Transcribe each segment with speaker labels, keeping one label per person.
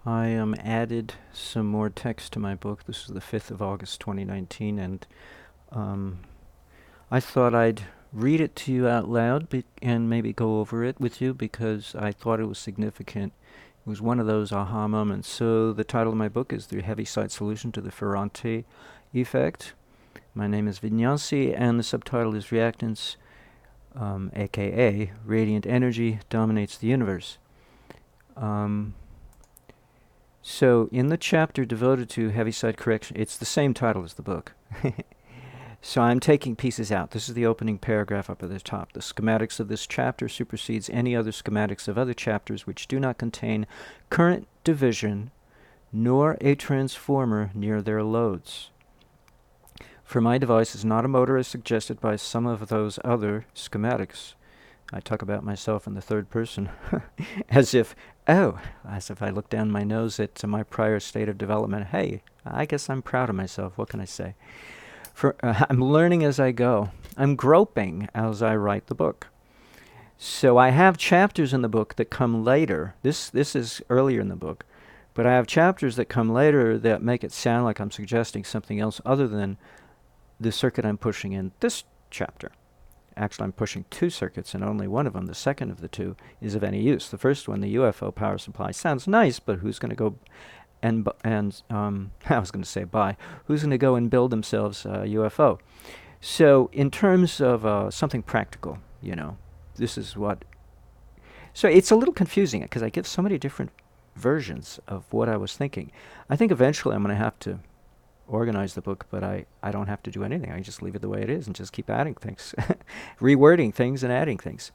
Speaker 1: I added some more text to my book. This is the 5th of August 2019, and um, I thought I'd read it to you out loud and maybe go over it with you because I thought it was significant. It was one of those aha moments. So the title of my book is The Heaviside Solution to the Ferrante Effect. My name is Vignasi, and the subtitle is Reactants, aka Radiant Energy Dominates the Universe. Um, So, in the chapter devoted to Heaviside correction, it's the same title as the book. So I'm taking pieces out. This is the opening paragraph up at the top. The schematics of this chapter supersedes any other schematics of other chapters which do not contain current division nor a transformer near their loads. For my device is not a motor as suggested by some of those other schematics. I talk about myself in the third person as if I look down my nose at my prior state of development. Hey, I guess I'm proud of myself. What can I say? I'm learning as I go. I'm groping as I write the book. So I have chapters in the book that come later. This is earlier in the book, but I have chapters that come later that make it sound like I'm suggesting something else other than the circuit I'm pushing in this chapter. Actually, I'm pushing two circuits, and only one of them, the second of the two, is of any use. The first one, the UFO power supply, sounds nice, but who's going to go I was going to say buy. Who's going to go and build themselves a UFO? So, in terms of something practical, this is what. So it's a little confusing because I give so many different versions of what I was thinking. I think eventually I'm going to have to organize the book, but I don't have to do anything. I just leave it the way it is and just keep adding things, rewording things and adding things.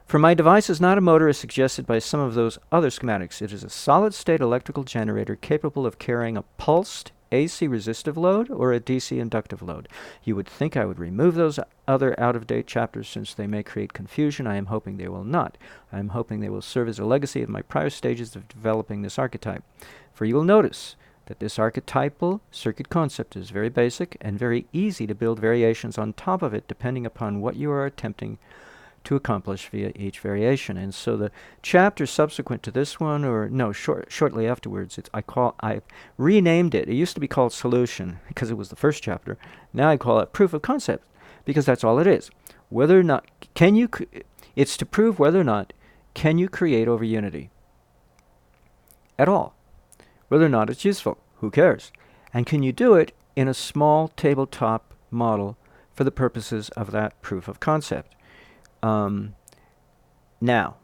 Speaker 1: For my device is not a motor as suggested by some of those other schematics. It is a solid-state electrical generator capable of carrying a pulsed AC resistive load or a DC inductive load. You would think I would remove those other out-of-date chapters since they may create confusion. I am hoping they will not. I am hoping they will serve as a legacy of my prior stages of developing this archetype. For you will notice that this archetypal circuit concept is very basic and very easy to build variations on top of it depending upon what you are attempting to accomplish via each variation. And so the chapter subsequent to this one, or no, shortly afterwards, I renamed it. It used to be called Solution because it was the first chapter. Now I call it Proof of Concept because that's all it is. Whether or not it's to prove whether or not can you create over unity at all. Whether or not it's useful, who cares? And can you do it in a small tabletop model for the purposes of that proof of concept? Now,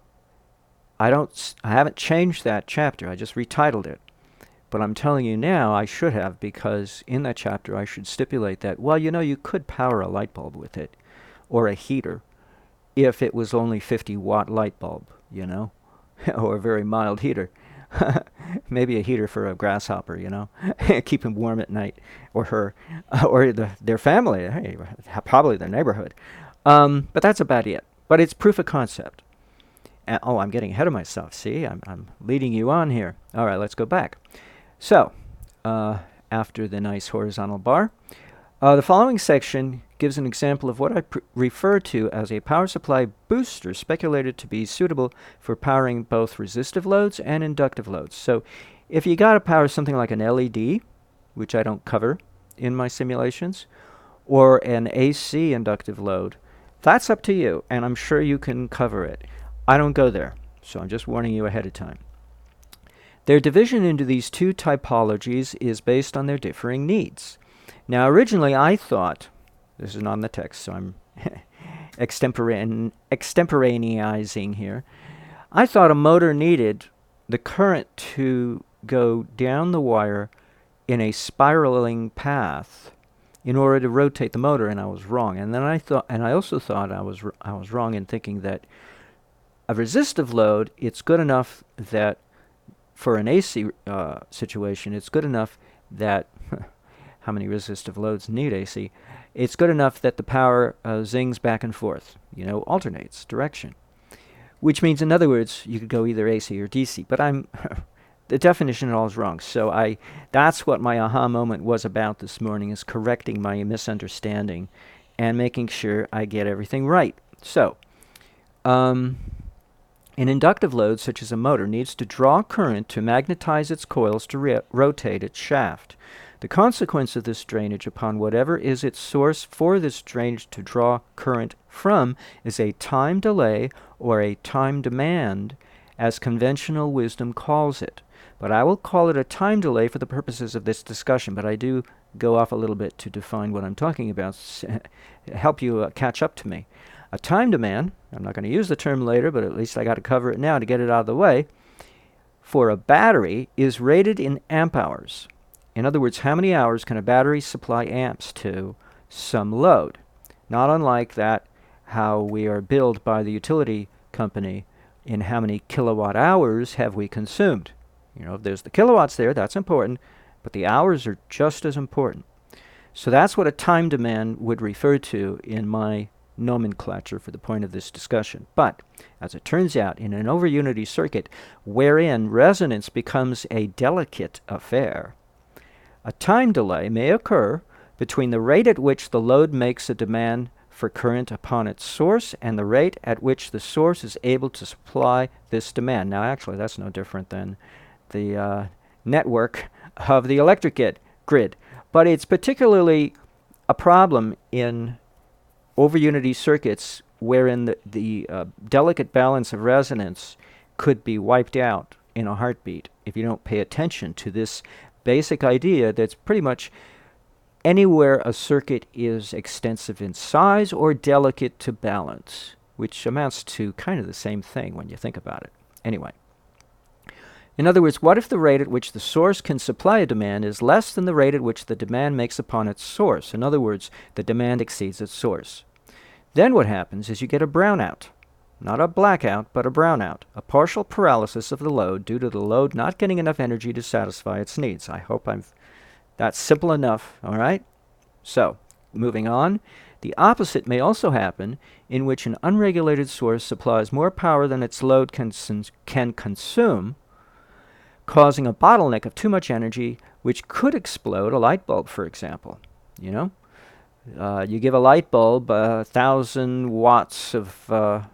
Speaker 1: I haven't changed that chapter. I just retitled it. But I'm telling you now I should have, because in that chapter I should stipulate that, well, you could power a light bulb with it, or a heater, if it was only 50-watt light bulb, or a very mild heater. Maybe a heater for a grasshopper, keep him warm at night, or her, or their family, hey, probably their neighborhood. But that's about it. But it's proof of concept. I'm getting ahead of myself. See, I'm leading you on here. All right, let's go back. So, after the nice horizontal bar, the following section gives an example of what I refer to as a power supply booster speculated to be suitable for powering both resistive loads and inductive loads. So, if you got to power something like an LED, which I don't cover in my simulations, or an AC inductive load, that's up to you, and I'm sure you can cover it. I don't go there, so I'm just warning you ahead of time. Their division into these two typologies is based on their differing needs. Now, originally I thought, this is not in the text, so I'm extemporaneizing here. I thought a motor needed the current to go down the wire in a spiraling path in order to rotate the motor, and I was wrong. And then I also thought I was wrong in thinking that a resistive load, it's good enough that for an AC situation, it's good enough that how many resistive loads need AC? It's good enough that the power zings back and forth, alternates direction. Which means, in other words, you could go either AC or DC. But the definition at all is wrong. So that's what my aha moment was about this morning, is correcting my misunderstanding and making sure I get everything right. So, in An inductive load, such as a motor, needs to draw current to magnetize its coils to rotate its shaft. The consequence of this drainage upon whatever is its source for this drainage to draw current from is a time delay or a time demand, as conventional wisdom calls it. But I will call it a time delay for the purposes of this discussion, but I do go off a little bit to define what I'm talking about, help you catch up to me. A time demand, I'm not going to use the term later, but at least I got to cover it now to get it out of the way, for a battery is rated in amp hours. In other words, how many hours can a battery supply amps to some load? Not unlike that, how we are billed by the utility company in how many kilowatt hours have we consumed. You know, if there's the kilowatts there, that's important, but the hours are just as important. So that's what a time demand would refer to in my nomenclature for the point of this discussion. But, as it turns out, in an over-unity circuit wherein resonance becomes a delicate affair, a time delay may occur between the rate at which the load makes a demand for current upon its source and the rate at which the source is able to supply this demand. Now, actually, that's no different than the network of the electric grid. But it's particularly a problem in over-unity circuits wherein the delicate balance of resonance could be wiped out in a heartbeat if you don't pay attention to this basic idea that's pretty much anywhere a circuit is extensive in size or delicate to balance, which amounts to kind of the same thing when you think about it. Anyway, in other words, what if the rate at which the source can supply a demand is less than the rate at which the demand makes upon its source? In other words, the demand exceeds its source. Then what happens is you get a brownout. Not a blackout, but a brownout, a partial paralysis of the load due to the load not getting enough energy to satisfy its needs. I hope that's simple enough, all right? So, moving on, the opposite may also happen, in which an unregulated source supplies more power than its load can consume, causing a bottleneck of too much energy, which could explode a light bulb, for example. You know, you give a light bulb 1,000 watts of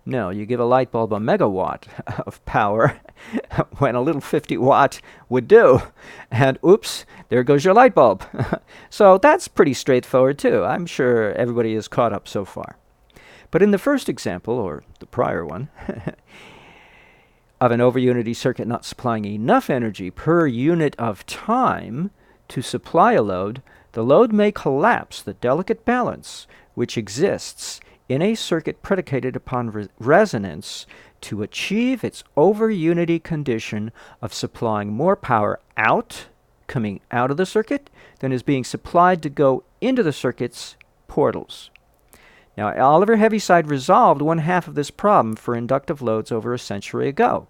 Speaker 1: no, you give a light bulb a megawatt of power when a little 50 watt would do. And oops, there goes your light bulb. So that's pretty straightforward too. I'm sure everybody is caught up so far. But in the first example, or the prior one, of an over-unity circuit not supplying enough energy per unit of time to supply a load, the load may collapse the delicate balance which exists in a circuit predicated upon resonance to achieve its over-unity condition of supplying more power coming out of the circuit, than is being supplied to go into the circuit's portals. Now, Oliver Heaviside resolved one half of this problem for inductive loads over a century ago,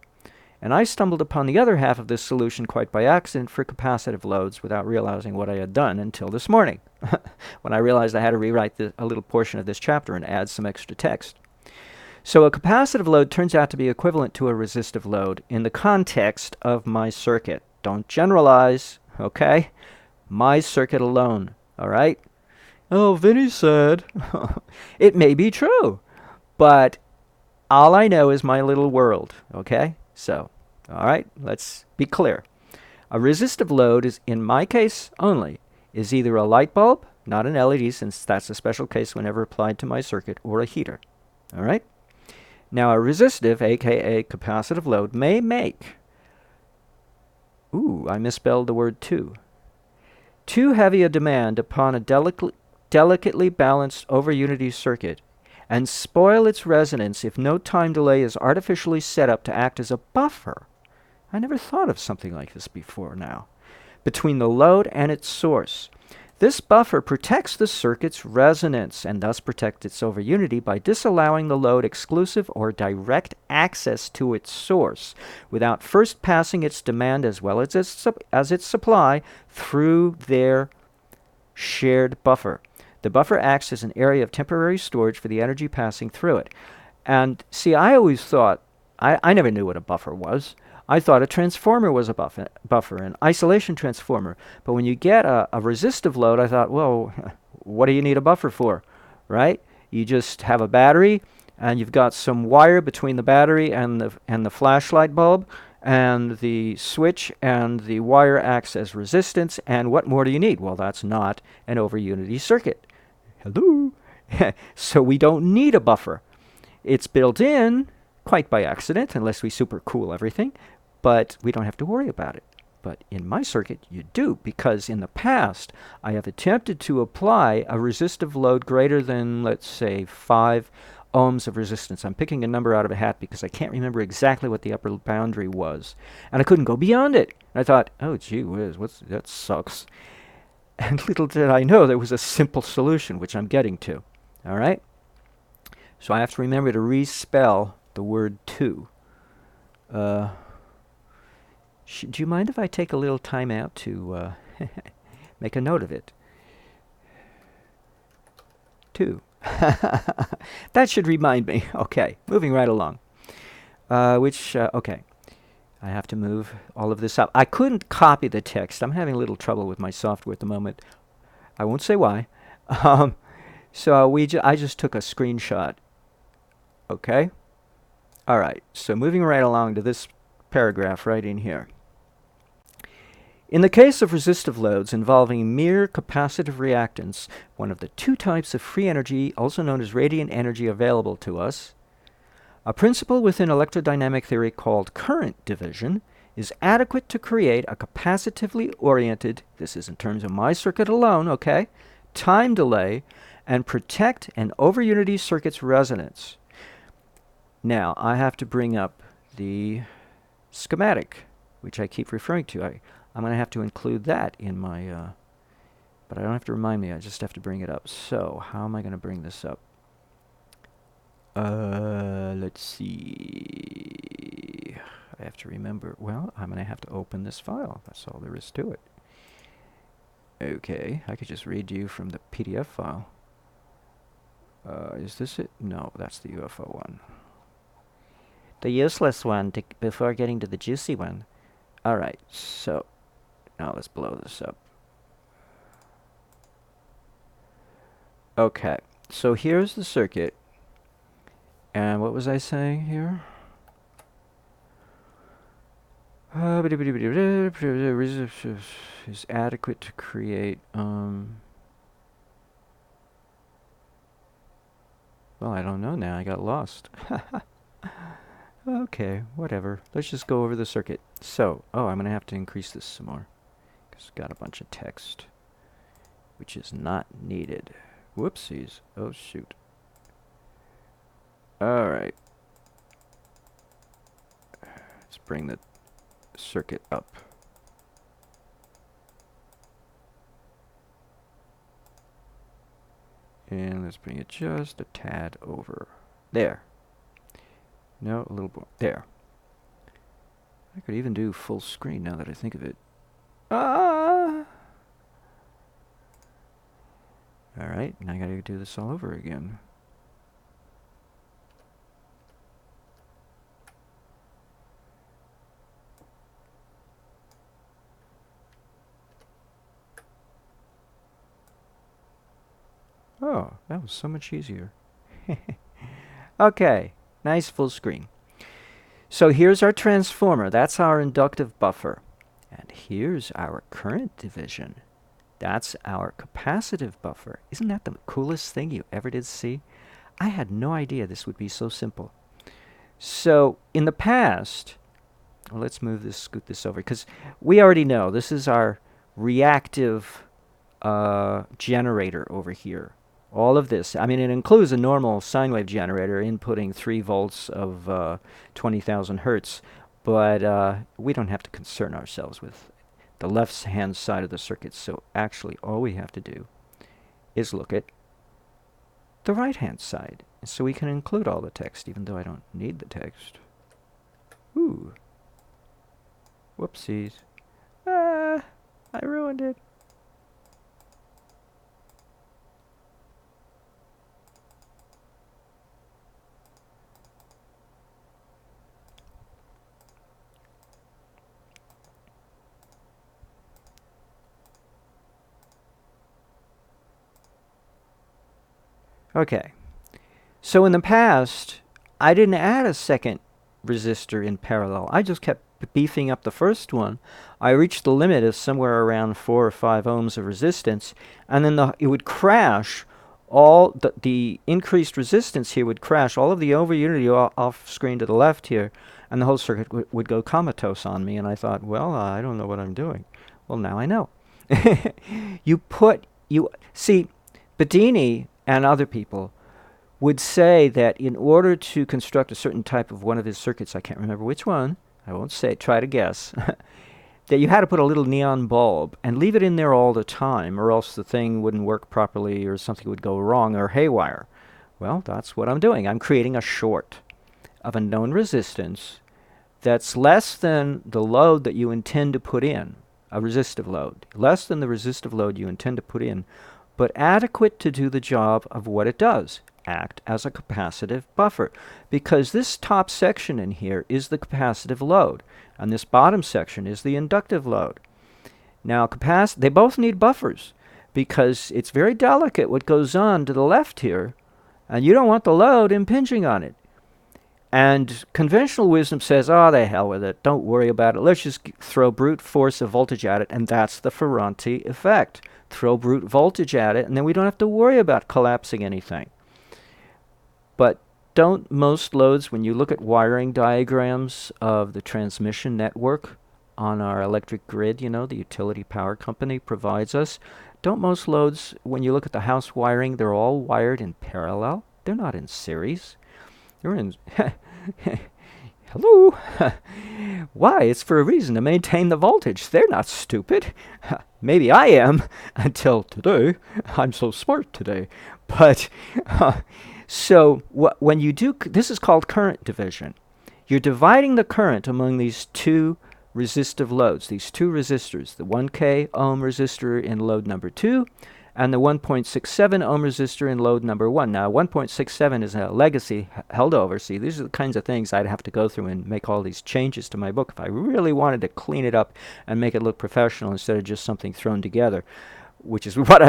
Speaker 1: and I stumbled upon the other half of this solution quite by accident for capacitive loads without realizing what I had done until this morning, when I realized I had to rewrite a little portion of this chapter and add some extra text. So a capacitive load turns out to be equivalent to a resistive load in the context of my circuit. Don't generalize, okay? My circuit alone, all right? Oh, Vinny said. It may be true, but all I know is my little world, okay? So, all right, let's be clear. A resistive load is, in my case only, is either a light bulb, not an LED, since that's a special case whenever applied to my circuit, or a heater. All right? Now, a resistive, aka capacitive load, may make, I misspelled the word too heavy a demand upon a delicately balanced over-unity circuit, and spoil its resonance if no time delay is artificially set up to act as a buffer. I never thought of something like this before now. Between the load and its source. This buffer protects the circuit's resonance and thus protects its over-unity by disallowing the load exclusive or direct access to its source without first passing its demand as well as its supply through their shared buffer. The buffer acts as an area of temporary storage for the energy passing through it. And see, I always thought, I never knew what a buffer was. I thought a transformer was a buffer, an isolation transformer. But when you get a resistive load, I thought, well, what do you need a buffer for, right? You just have a battery and you've got some wire between the battery and the flashlight bulb, and the switch and the wire acts as resistance. And what more do you need? Well, that's not an over unity circuit. Hello. So we don't need a buffer. It's built in quite by accident, unless we super cool everything, but we don't have to worry about it. But in my circuit, you do, because in the past, I have attempted to apply a resistive load greater than, let's say, 5 ohms of resistance. I'm picking a number out of a hat because I can't remember exactly what the upper boundary was. And I couldn't go beyond it. And I thought, oh, gee whiz, that sucks. And little did I know there was a simple solution, which I'm getting to. All right? So I have to remember to respell the word to. Do you mind if I take a little time out to make a note of it? Two. That should remind me. Okay, moving right along. Okay. I have to move all of this up. I couldn't copy the text. I'm having a little trouble with my software at the moment. I won't say why. So I just took a screenshot. Okay? All right, so moving right along to this paragraph right in here. In the case of resistive loads involving mere capacitive reactance, one of the two types of free energy, also known as radiant energy, available to us, a principle within electrodynamic theory called current division is adequate to create a capacitively oriented, this is in terms of my circuit alone, okay, time delay, and protect an over-unity circuit's resonance. Now, I have to bring up the schematic, which I keep referring to. I'm going to have to include that in my, but I don't have to remind me, I just have to bring it up. So, how am I going to bring this up? Let's see. I have to remember, well, I'm going to have to open this file. That's all there is to it. Okay, I could just read you from the PDF file. Is this it? No, that's the UFO one. The useless one before getting to the juicy one. Alright, so now let's blow this up. Okay, so here's the circuit. And what was I saying here? Is adequate to create, well, I don't know now. I got lost. Okay, whatever. Let's just go over the circuit. So, I'm going to have to increase this some more, because it's got a bunch of text, which is not needed. Whoopsies. Oh, shoot. Alright. Let's bring the circuit up. And let's bring it just a tad over. There. No, a little more. There. I could even do full screen now that I think of it. Ah! Alright, now I gotta do this all over again. Oh, that was so much easier. Okay, nice full screen. So here's our transformer. That's our inductive buffer. And here's our current division. That's our capacitive buffer. Isn't that the coolest thing you ever did see? I had no idea this would be so simple. So in the past, well, let's scoot this over, because we already know this is our reactive generator over here. All of this, I mean, it includes a normal sine wave generator inputting 3 volts of 20,000 hertz, but we don't have to concern ourselves with the left-hand side of the circuit. So actually, all we have to do is look at the right-hand side. So we can include all the text, even though I don't need the text. Ooh. Whoopsies. Ah, I ruined it. Okay, So in the past, I didn't add a second resistor in parallel. I just kept beefing up the first one. I reached the limit of somewhere around 4 or 5 ohms of resistance, and then it would crash. All the increased resistance here would crash. All of the over unity off screen to the left here, and the whole circuit would go comatose on me. And I thought, well, I don't know what I'm doing. Well, now I know. You see, Bedini and other people would say that in order to construct a certain type of one of his circuits, I can't remember which one, I won't say, try to guess, that you had to put a little neon bulb and leave it in there all the time, or else the thing wouldn't work properly, or something would go wrong, or haywire. Well, that's what I'm doing. I'm creating a short of a known resistance that's less than the load that you intend to put in, a resistive load, less than the resistive load you intend to put in, but adequate to do the job of what it does, act as a capacitive buffer, because this top section in here is the capacitive load, and this bottom section is the inductive load. Now, they both need buffers, because it's very delicate what goes on to the left here, and you don't want the load impinging on it. And conventional wisdom says, oh, the hell with it, don't worry about it, let's just throw brute force of voltage at it, and that's the Ferranti effect. Throw brute voltage at it, and then we don't have to worry about collapsing anything. But don't most loads, when you look at wiring diagrams of the transmission network on our electric grid, you know, the utility power company provides us, don't most loads, when you look at the house wiring, they're all wired in parallel? They're not in series. They're in... Hello? Why? It's for a reason, to maintain the voltage. They're not stupid. Maybe I am, until today. I'm so smart today. But... So when you do, this is called current division. You're dividing the current among these two resistive loads, these two resistors, the 1K ohm resistor in load number 2 and the 1.67 ohm resistor in load number 1. Now, 1.67 is a legacy held over. See, these are the kinds of things I'd have to go through and make all these changes to my book if I really wanted to clean it up and make it look professional instead of just something thrown together, which is what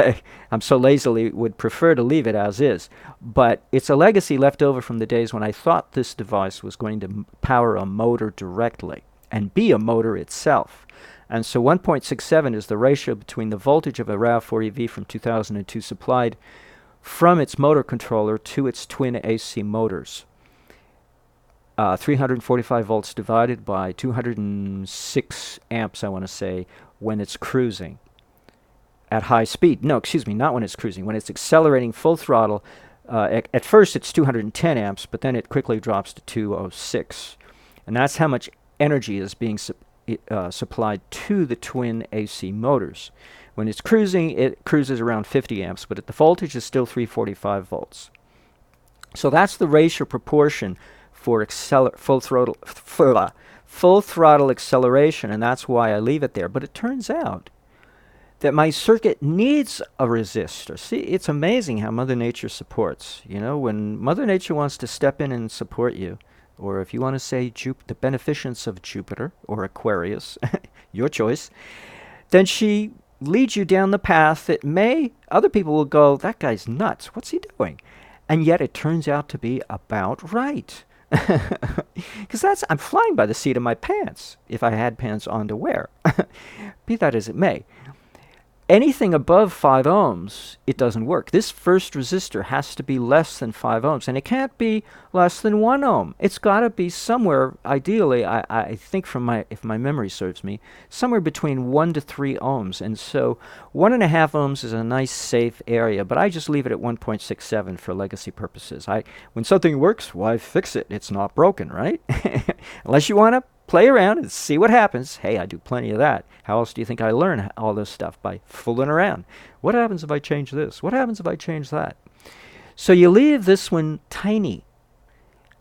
Speaker 1: I'm so lazily would prefer to leave it as is. But it's a legacy left over from the days when I thought this device was going to power a motor directly and be a motor itself. And so 1.67 is the ratio between the voltage of a RAV4EV from 2002 supplied from its motor controller to its twin AC motors. 345 volts divided by 206 amps, I want to say, when it's cruising at high speed. No, excuse me, not when it's cruising. When it's accelerating full throttle, at first it's 210 amps, but then it quickly drops to 206. And that's how much energy is being supplied to the twin AC motors. When it's cruising, it cruises around 50 amps, but the voltage is still 345 volts. So that's the ratio proportion for full throttle acceleration, and that's why I leave it there. But it turns out that my circuit needs a resistor. See, it's amazing how Mother Nature supports. You know, when Mother Nature wants to step in and support you, or if you want to say the beneficence of Jupiter or Aquarius, your choice, then she leads you down the path that other people will go, that guy's nuts, what's he doing? And yet it turns out to be about right. Because I'm flying by the seat of my pants, if I had pants on to wear. Be that as it may. Anything above 5 ohms, it doesn't work. This first resistor has to be less than 5 ohms, and it can't be less than 1 ohm. It's got to be somewhere, ideally, I think if my memory serves me, somewhere between 1 to 3 ohms. And so 1.5 ohms is a nice, safe area, but I just leave it at 1.67 for legacy purposes. When something works, why fix it? It's not broken, right? Unless you want to play around and see what happens. Hey, I do plenty of that. How else do you think I learn all this stuff? By fooling around. What happens if I change this? What happens if I change that? So you leave this one tiny,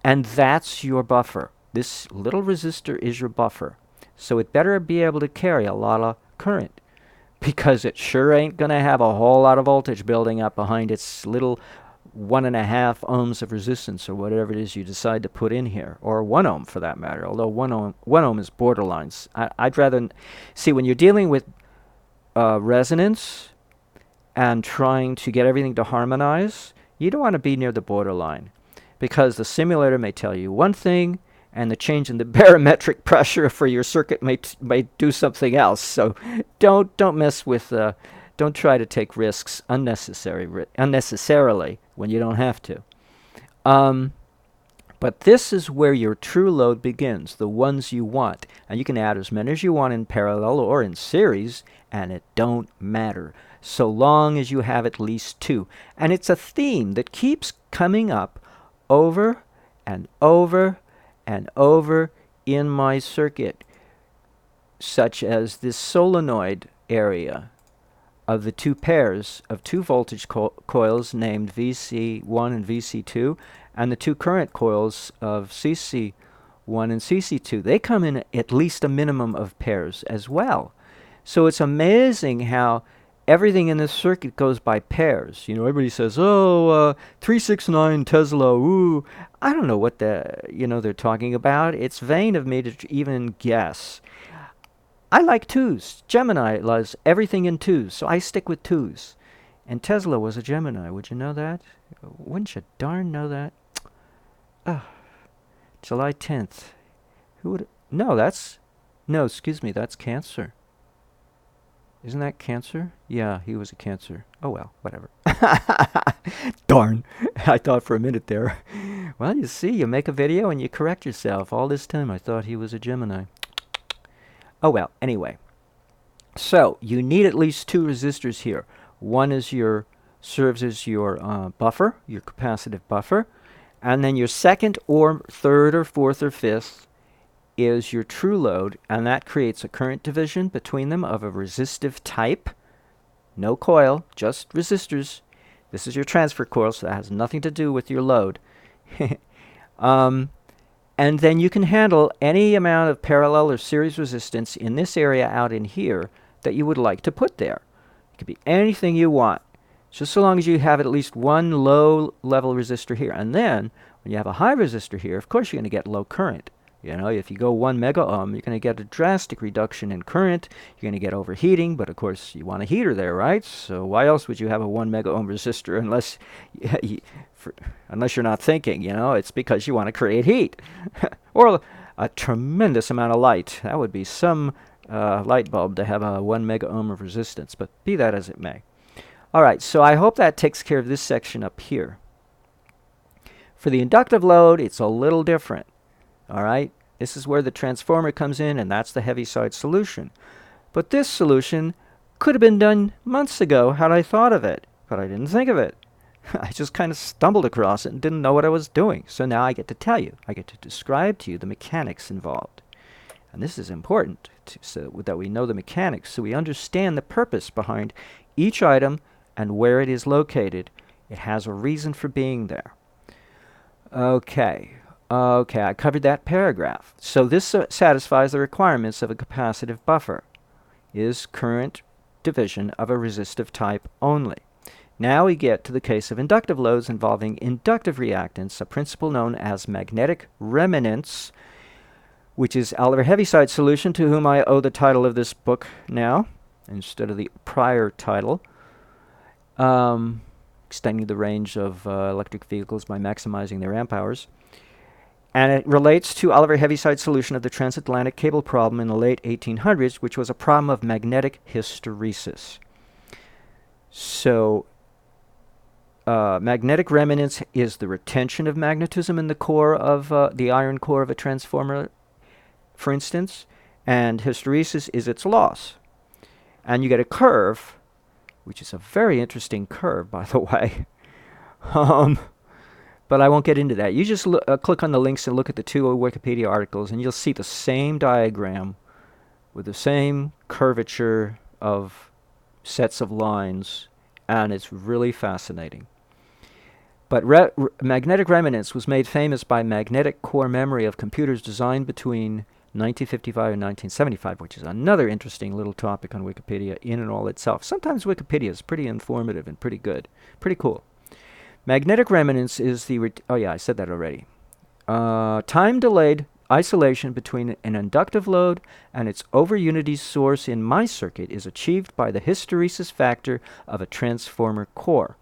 Speaker 1: and that's your buffer. This little resistor is your buffer. So it better be able to carry a lot of current, because it sure ain't going to have a whole lot of voltage building up behind its little 1.5 ohms of resistance, or whatever it is you decide to put in here, or 1 ohm for that matter, although 1 ohm is borderlines. I'd rather see, when you're dealing with resonance and trying to get everything to harmonize, you don't want to be near the borderline. because the simulator may tell you one thing, and the change in the barometric pressure for your circuit may do something else. So don't mess with don't try to take risks unnecessarily when you don't have to. But this is where your true load begins, the ones you want. And you can add as many as you want in parallel or in series, and it don't matter, so long as you have at least two. And it's a theme that keeps coming up over and over and over in my circuit, such as this solenoid area of the two pairs of two voltage coils named VC1 and VC2, and the two current coils of CC1 and CC2. They come in at least a minimum of pairs as well. So it's amazing how everything in this circuit goes by pairs. You know, everybody says, oh, 369 Tesla, ooh. I don't know what they're talking about. It's vain of me to even guess. I like twos. Gemini loves everything in twos, so I stick with twos. And Tesla was a Gemini. Would you know that? Wouldn't you darn know that? July 10th. Who would... No, excuse me, that's Cancer. Isn't that Cancer? Yeah, he was a Cancer. Oh well, whatever. Darn. I thought for a minute there. Well, you see, you make a video and you correct yourself. All this time I thought he was a Gemini. Oh well, anyway. So, you need at least two resistors here. One is serves as your buffer, your capacitive buffer. And then your second or third or fourth or fifth is your true load, and that creates a current division between them of a resistive type. No coil, just resistors. This is your transfer coil, so that has nothing to do with your load. And then you can handle any amount of parallel or series resistance in this area out in here that you would like to put there. It could be anything you want, just so long as you have at least one low-level resistor here. And then, when you have a high resistor here, of course you're going to get low current. You know, if you go 1 mega ohm, you're going to get a drastic reduction in current. You're going to get overheating, but of course you want a heater there, right? So why else would you have a 1 mega ohm resistor unless you're not thinking, you know? It's because you want to create heat. Or a tremendous amount of light. That would be some light bulb to have a 1 mega ohm of resistance, but be that as it may. All right, so I hope that takes care of this section up here. For the inductive load, it's a little different. All right, this is where the transformer comes in, and that's the heavy-side solution. But this solution could have been done months ago had I thought of it, but I didn't think of it. I just kind of stumbled across it and didn't know what I was doing. So now I get to tell you. I get to describe to you the mechanics involved. And this is important so that we know the mechanics, so we understand the purpose behind each item and where it is located. It has a reason for being there. Okay, I covered that paragraph. So this satisfies the requirements of a capacitive buffer, is current division of a resistive type only. Now we get to the case of inductive loads involving inductive reactance, a principle known as magnetic remanence, which is Oliver Heaviside solution, to whom I owe the title of this book now, instead of the prior title. Extending the range of electric vehicles by maximizing their amp hours. And it relates to Oliver Heavisid's solution of the transatlantic cable problem in the late 1800s, which was a problem of magnetic hysteresis. So, magnetic remanence is the retention of magnetism in the core of the iron core of a transformer, for instance, and hysteresis is its loss. And you get a curve, which is a very interesting curve, by the way. But I won't get into that. You just click on the links and look at the two Wikipedia articles, and you'll see the same diagram with the same curvature of sets of lines, and it's really fascinating. But magnetic remanence was made famous by magnetic core memory of computers designed between 1955 and 1975, which is another interesting little topic on Wikipedia in and all itself. Sometimes Wikipedia is pretty informative and pretty good. Pretty cool. Magnetic remanence is the... oh yeah, I said that already. Time-delayed isolation between an inductive load and its over-unity source in my circuit is achieved by the hysteresis factor of a transformer core.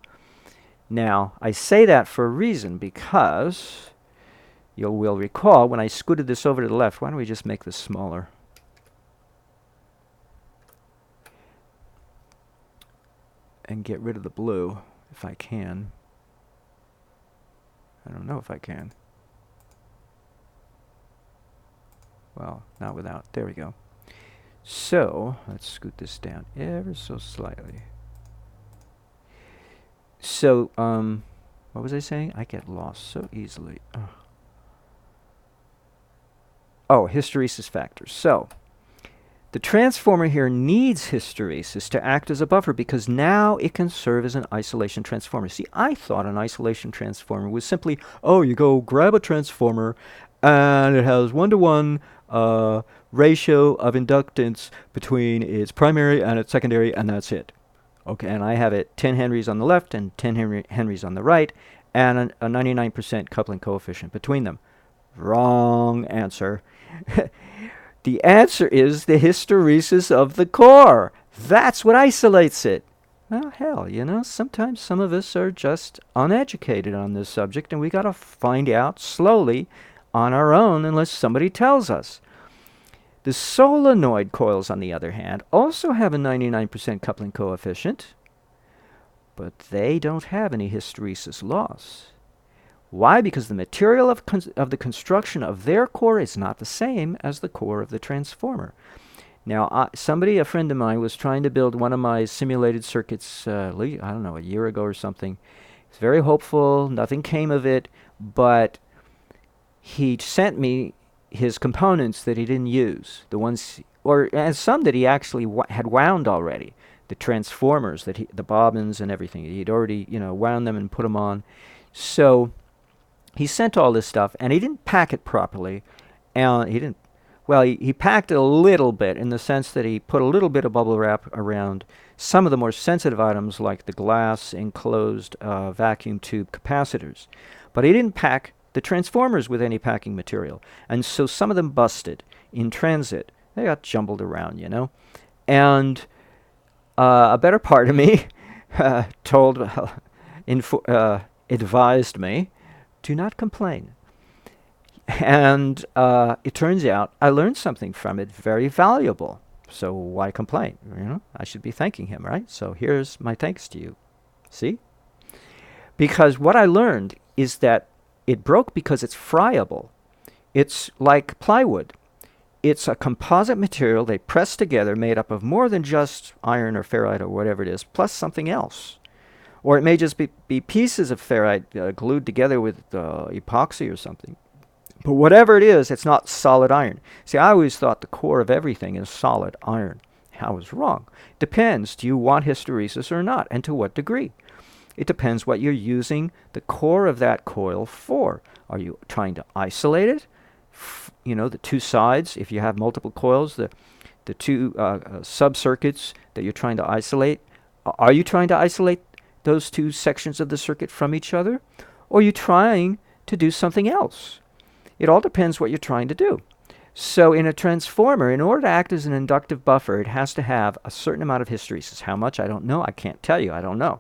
Speaker 1: Now, I say that for a reason, because you will recall when I scooted this over to the left, why don't we just make this smaller? And get rid of the blue, if I can. I don't know if I can. Well, not without. There we go. So, let's scoot this down ever so slightly. So, what was I saying? I get lost so easily. Oh, hysteresis factors. So, the transformer here needs hysteresis to act as a buffer because now it can serve as an isolation transformer. See, I thought an isolation transformer was simply, oh, you go grab a transformer and it has 1-to-1 ratio of inductance between its primary and its secondary, and that's it. Okay, and I have it 10 henries on the left and 10 henries on the right, and a 99% coupling coefficient between them. Wrong answer. The answer is the hysteresis of the core. That's what isolates it. Well, hell, you know, sometimes some of us are just uneducated on this subject, and we got to find out slowly on our own unless somebody tells us. The solenoid coils, on the other hand, also have a 99% coupling coefficient, but they don't have any hysteresis loss. Why? Because the material of the construction of their core is not the same as the core of the transformer. Now, a friend of mine, was trying to build one of my simulated circuits, I don't know, a year ago or something. He's very hopeful. Nothing came of it, but he sent me his components that he didn't use, the ones, and some that he actually had wound already, the transformers, the bobbins and everything. He'd already, wound them and put them on. So he sent all this stuff, and he didn't pack it properly, and he packed it a little bit in the sense that he put a little bit of bubble wrap around some of the more sensitive items like the glass enclosed vacuum tube capacitors. But he didn't pack the transformers with any packing material, and so some of them busted in transit. They got jumbled around, And a better part of me advised me, do not complain. And it turns out I learned something from it very valuable. So why complain? I should be thanking him, right? So here's my thanks to you. See? Because what I learned is that it broke because it's friable. It's like plywood. It's a composite material they press together made up of more than just iron or ferrite or whatever it is, plus something else. Or it may just be pieces of ferrite glued together with epoxy or something. But whatever it is, it's not solid iron. See, I always thought the core of everything is solid iron. I was wrong. Depends. Do you want hysteresis or not, and to what degree? It depends what you're using the core of that coil for. Are you trying to isolate it? The two sides, if you have multiple coils, the two sub-circuits that you're trying to isolate. Are you trying to isolate those two sections of the circuit from each other? Or are you trying to do something else? It all depends what you're trying to do. So in a transformer, in order to act as an inductive buffer, it has to have a certain amount of hysteresis. How much? I don't know. I can't tell you. I don't know.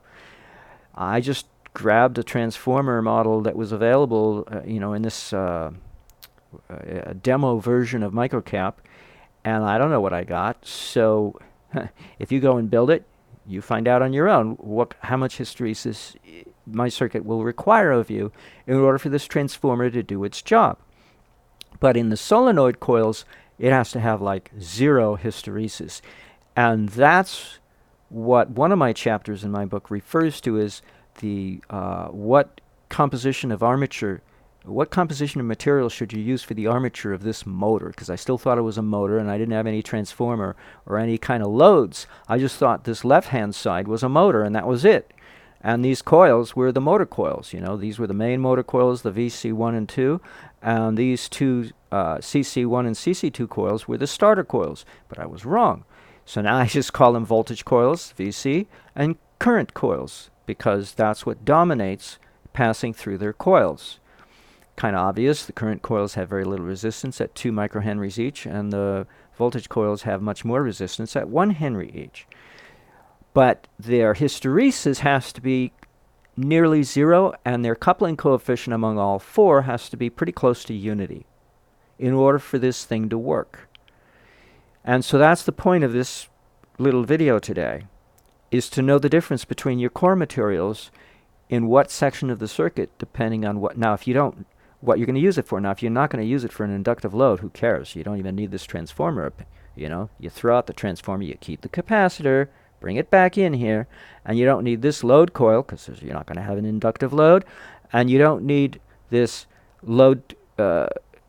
Speaker 1: I just grabbed a transformer model that was available, in this demo version of MicroCap, and I don't know what I got. So if you go and build it, you find out on your own how much hysteresis my circuit will require of you in order for this transformer to do its job. But in the solenoid coils, it has to have like 0 hysteresis. And that's what one of my chapters in my book refers to as what composition of material should you use for the armature of this motor? Because I still thought it was a motor, and I didn't have any transformer or any kind of loads. I just thought this left-hand side was a motor, and that was it. And these coils were the motor coils. These were the main motor coils, the VC1 and 2, and these two CC1 and CC2 coils were the starter coils. But I was wrong. So now I just call them voltage coils, VC, and current coils, because that's what dominates passing through their coils. Kind of obvious, the current coils have very little resistance at 2 microhenries each, and the voltage coils have much more resistance at 1 henry each. But their hysteresis has to be nearly zero, and their coupling coefficient among all four has to be pretty close to unity in order for this thing to work. And so that's the point of this little video today, is to know the difference between your core materials in what section of the circuit, depending on what. Now, if you don't, what you're going to use it for. Now, if you're not going to use it for an inductive load, who cares? You don't even need this transformer. You know, you throw out the transformer, you keep the capacitor, bring it back in here, and you don't need this load coil, because you're not going to have an inductive load, and you don't need this load,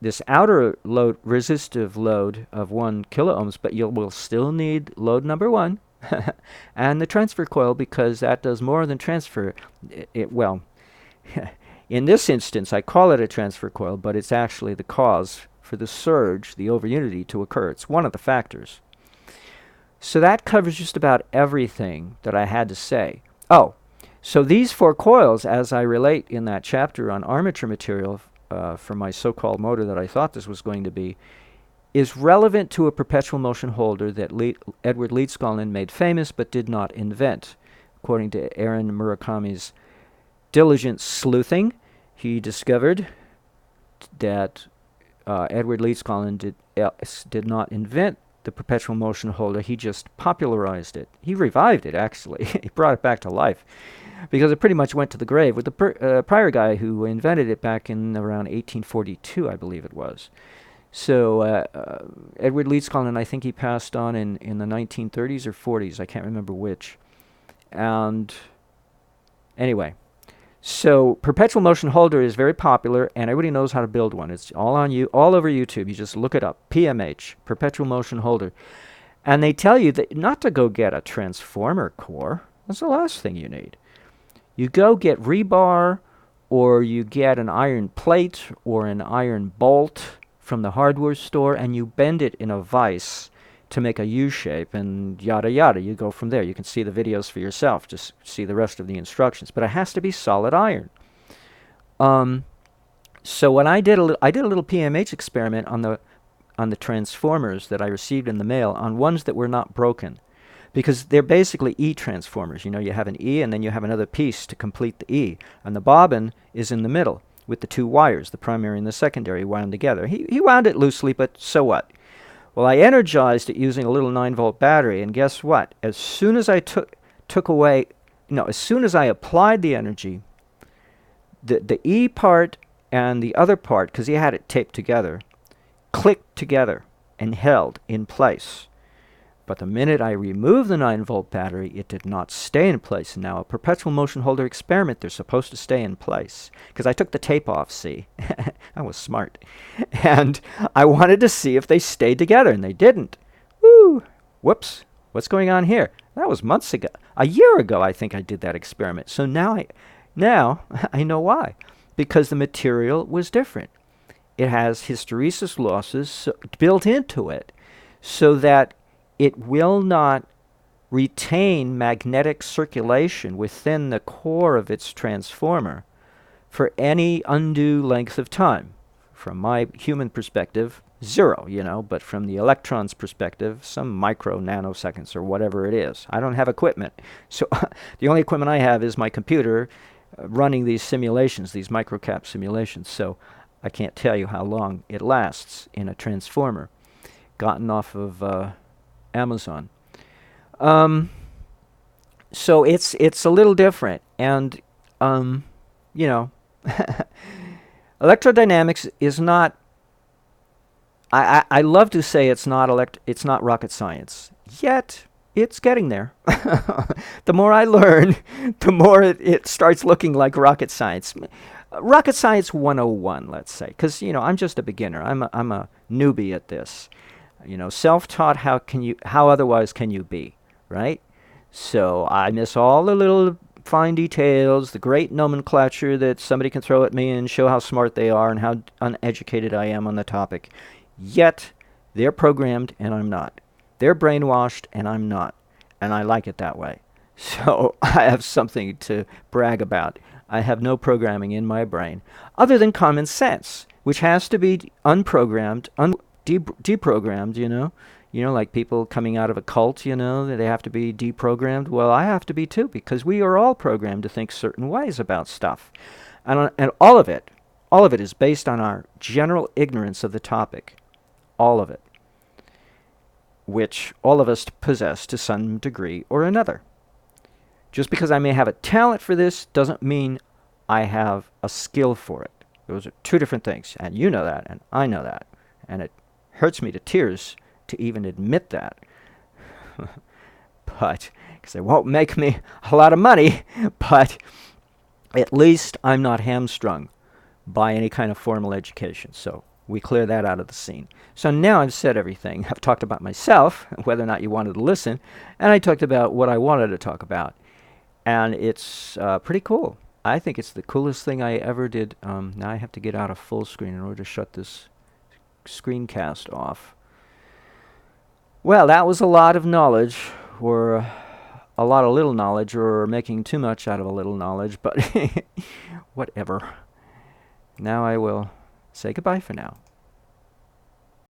Speaker 1: this outer load, resistive load of 1 kiloohms, but you will still need load number 1, and the transfer coil, because that does more than transfer. Well, in this instance, I call it a transfer coil, but it's actually the cause for the surge, the overunity, to occur. It's one of the factors. So that covers just about everything that I had to say. Oh, so these 4 coils, as I relate in that chapter on armature material for my so-called motor that I thought this was going to be, is relevant to a perpetual motion holder that Edward Leedskalnin made famous but did not invent. According to Aaron Murakami's diligent sleuthing, he discovered that Edward Leedskalnin did not invent the perpetual motion holder. He just popularized it. He revived it, actually. He brought it back to life, because it pretty much went to the grave with the prior guy who invented it back in around 1842, I believe it was. So Edward Leedskalnin, I think he passed on in the 1930s or 40s. I can't remember which. And anyway, so perpetual motion holder is very popular, and everybody knows how to build one. It's all over YouTube. You just look it up, PMH, perpetual motion holder, and they tell you that not to go get a transformer core. That's the last thing you need. You go get rebar, or you get an iron plate or an iron bolt from the hardware store, and you bend it in a vise to make a U shape, and yada yada. You go from there. You can see the videos for yourself. Just see the rest of the instructions. But it has to be solid iron. So when I did a little PMH experiment on the transformers that I received in the mail, on ones that were not broken, because they're basically E transformers. You know, you have an E and then you have another piece to complete the E, and the bobbin is in the middle with the 2 wires, the primary and the secondary, wound together. He wound it loosely, but so what? Well, I energized it using a little 9-volt battery, and guess what? As soon as I as soon as I applied the energy, the E part and the other part, because he had it taped together, clicked together and held in place. But the minute I removed the 9-volt battery, it did not stay in place. Now, a perpetual motion holder experiment, they're supposed to stay in place. Because I took the tape off, see? I was smart. And I wanted to see if they stayed together, and they didn't. Woo! Whoops. What's going on here? That was months ago. A year ago, I think I did that experiment. So now I know why. Because the material was different. It has hysteresis losses built into it, so that it will not retain magnetic circulation within the core of its transformer for any undue length of time. From my human perspective, 0, but from the electron's perspective, some micro nanoseconds or whatever it is. I don't have equipment. So the only equipment I have is my computer running these simulations, these microcap simulations. So I can't tell you how long it lasts in a transformer gotten off of Amazon. So it's a little different, and electrodynamics is not. I love to say it's not rocket science. Yet it's getting there. The more I learn, the more it starts looking like rocket science. Rocket science 101, let's say, because I'm just a beginner. I'm a newbie at this. Self-taught. How otherwise can you be, right? So I miss all the little fine details, the great nomenclature that somebody can throw at me and show how smart they are and how uneducated I am on the topic. Yet they're programmed and I'm not. They're brainwashed and I'm not. And I like it that way. So I have something to brag about. I have no programming in my brain other than common sense, which has to be unprogrammed, deprogrammed, You know, like people coming out of a cult, you know, that they have to be deprogrammed. Well, I have to be too, because we are all programmed to think certain ways about stuff. And all of it is based on our general ignorance of the topic. All of it. Which all of us possess to some degree or another. Just because I may have a talent for this doesn't mean I have a skill for it. Those are two different things, and you know that, and I know that, and it hurts me to tears to even admit that. But, because it won't make me a lot of money, but at least I'm not hamstrung by any kind of formal education, so we clear that out of the scene. So now I've said everything. I've talked about myself, whether or not you wanted to listen, and I talked about what I wanted to talk about. And it's pretty cool. I think it's the coolest thing I ever did. Now I have to get out of full screen in order to shut this screencast off. Well, that was a lot of knowledge, or a lot of little knowledge, or making too much out of a little knowledge, but whatever. Now I will say goodbye for now.